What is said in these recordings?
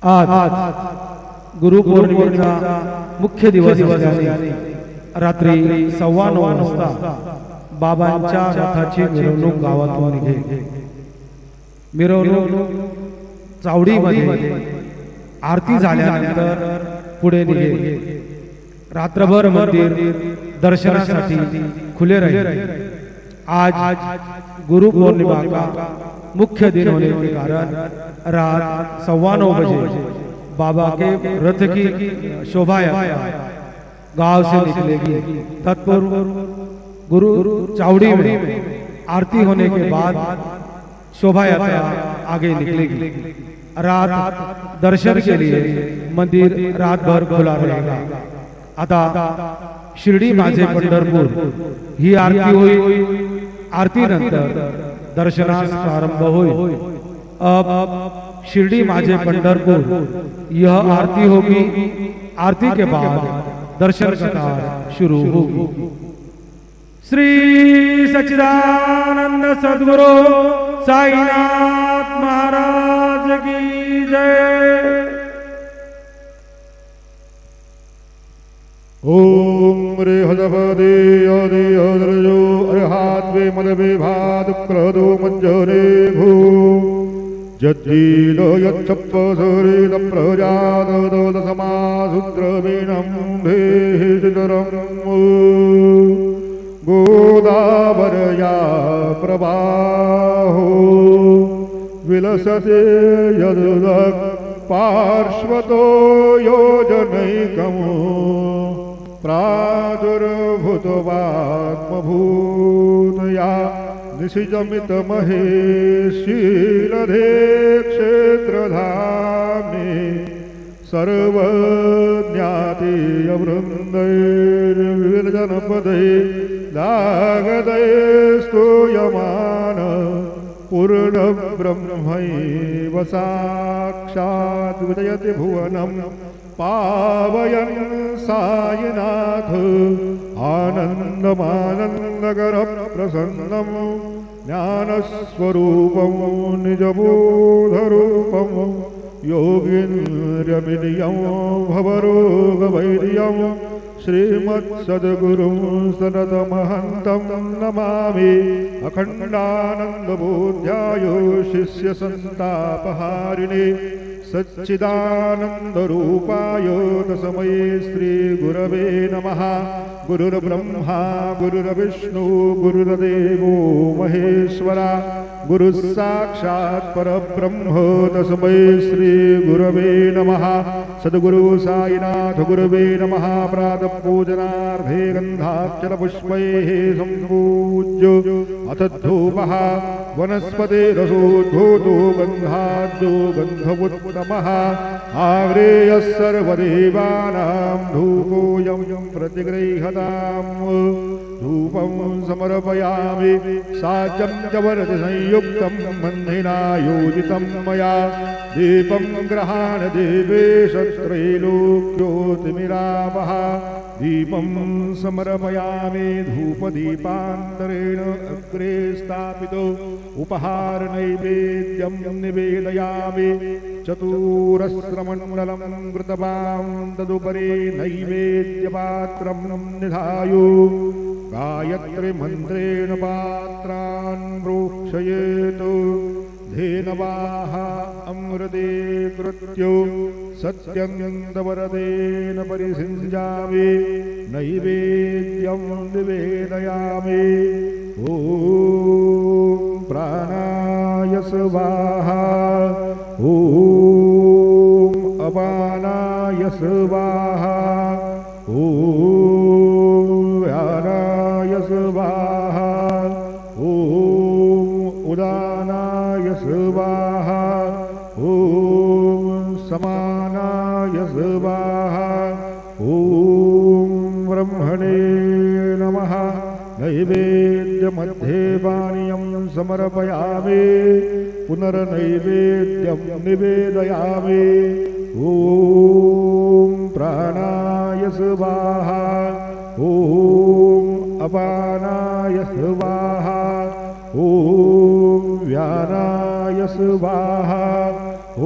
आज गुरुपौर्णिमेचा मुख्य दिवस असल्याने रात्री 9:15 वाजता बाबांच्या रथाची मिरवणूक गावातून निघेल। मिरवणूक चावडीमध्ये आरती झाल्यानंतर पुढे निघेल। रात्रभर मंदिर दर्शनासाठी खुले रहे। आज गुरुपौर्णिमा का मुख्य दिन होने के कारण रात 9:15 बजे बाबा के रथ की शोभा यात्रा गांव से निकलेगी। तत्पूर्व गुरु चावड़ी में आरती होने के बाद शोभा यात्रा आगे निकलेगी। रात दर्शन के लिए मंदिर रात भर खुला रहेगा। आता शिर्डी माझे पंढरपूर ही आरती होईल। आरती नंतर दर्शनास प्रारंभ होईल। अब शिर्डी माझे पंढरपुर यह आरती होगी। आरती के बाद दर्शन कतार शुरू होगी। श्री सच्चिदानंद सद्गुरु साईनाथ महाराज की जय। ओम रे हजपदे आदि अदरजो अरहात्वे मदवे भाद क्रदो मज्जरे भू जद्दीलो यच्छप्पसरे प्रजादो समासूत्रवीणं भेषितरं गोदावरया प्रवाहो विलसते यदुदक् पार्श्वतो योजनैकम् प्रादुर्भूतवात्मभूतया निशिजमितमहेशीलधे क्षेत्रधामे सर्वज्ञातीयवृन्दैर्विविधजनपदै लागदै स्तूयमान पूर्णब्रह्मैव साक्षात् विदयति भुवनं पावयन् सायिनाथ आनन्दमानन्दकरं प्रसन्नं ज्ञानस्वरूपं निजबोधरूपं योगीन्द्रमिनियं भवरोगवैर्यं श्रीमत्सद्गुरुं सनतमहन्तं नमामि। अखण्डानन्दबोध्याय शिष्यसन्तापहारिणे सच्चिदानन्दरूपाय तस्मै श्रीगुरवे नमः। गुरुर्ब्रह्मा गुरुर्विष्णु गुरुर्देवो महेश्वरा गुरुः साक्षात् परब्रह्म तस्मै श्रीगुरवे नमः। सद्गुरु साईनाथ गुरवे नमः। प्रातःपूजनार्थे गन्धाक्षरपुष्पैः सम्पूज्य अथ धूपः वनस्पतिरसोद्भूतो गन्धाद्यो गन्धवोत्तमः आग्रेयः सर्वदेवानां धूपोऽयं प्रतिगृह्यताम्। धूपं समर्पयामि साचं च वरदि संयुक्तं बन्धिना योजितं मया। दीपं गृहाण देवेश त्रैलोक्योतिमिरावः। दीपं समर्पयामि धूपदीपान्तरेण अग्रे स्थापितो उपहार नैवेद्यं निवेदयामि। चतुरस्रमण्डलं कृतवां तदुपरि नैवेद्यपात्रं निधायो गायत्री मन्त्रेण पात्रान् प्रोक्षयेत्। धेनवाः अमृते कृत्यो सत्यन्तवरदेन परिसिञ्जामि नैवेद्यं निवेदयामि। ॐ प्राणाय स्वाहा ॐ अपानाय स्वाहा ॐ व्यानाय स्वाहा ॐ उदानाय स्वाहा ॐ समानाय स्वाहा ॐ ब्रह्मणे नमः। नैवेद्यमध्ये पानीयं समर्पयामि पुनर्नैवेद्यं निवेदयामि। ॐ प्राणाय स्वाहा ॐ अपानाय स्वाहा ॐ व्यानाय स्वाहा ॐ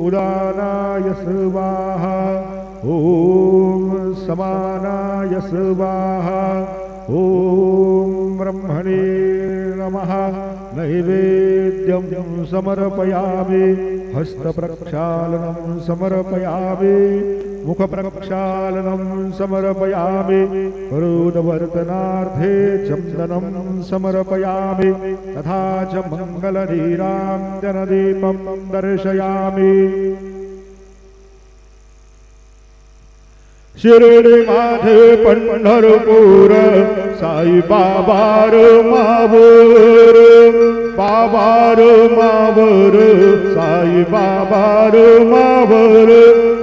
उदानाय स्वाहा ॐ समानाय स्वाहा ॐ ब्रह्मणे नमः नैवेद्यं समर्पयामि हस्तप्रक्षालनं समर्पयामि मुखप्रक्षालनं समर्पयामि करोदवर्तनार्थे चन्दनं समर्पयामि तथा च मङ्गलनीराञ्जनदीपं दर्शयामि शिर्डी माझे पंढरपूर साई बाबार मावर बाबार मावर साई बाबार मावर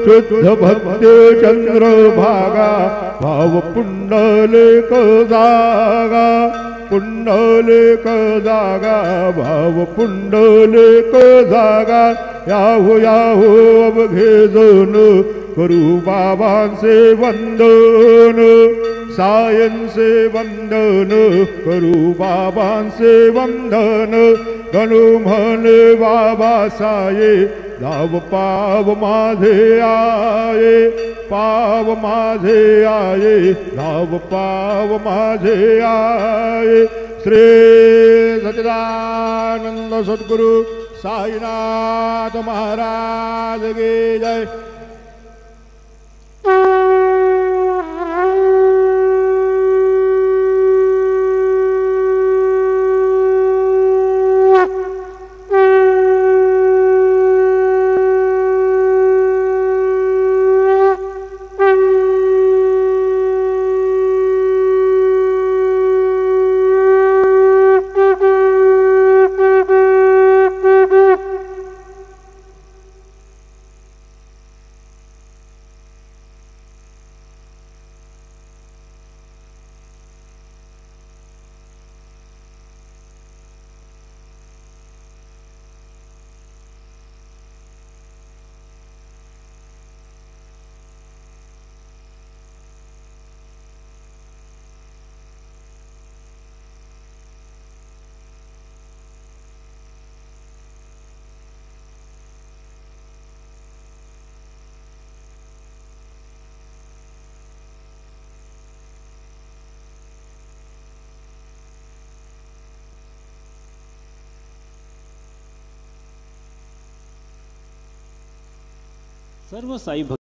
शुद्ध भक्त चंद्रभागा भाव पुंडलिक जागा पुंडलिक जागा भाव पुंडलिक जागा याहू याहू अवघे जण करू बाबांचे वंदन सायंचे वंदन करू बाबांचे वंदन गणू म्हणे बाबा साये धाव पाव माझे आये पाव माझे आये धाव पाव माझे आये श्री सच्चिदानंद सद्गुरु साईनाथ महाराज की जय। सर्व साई भक्त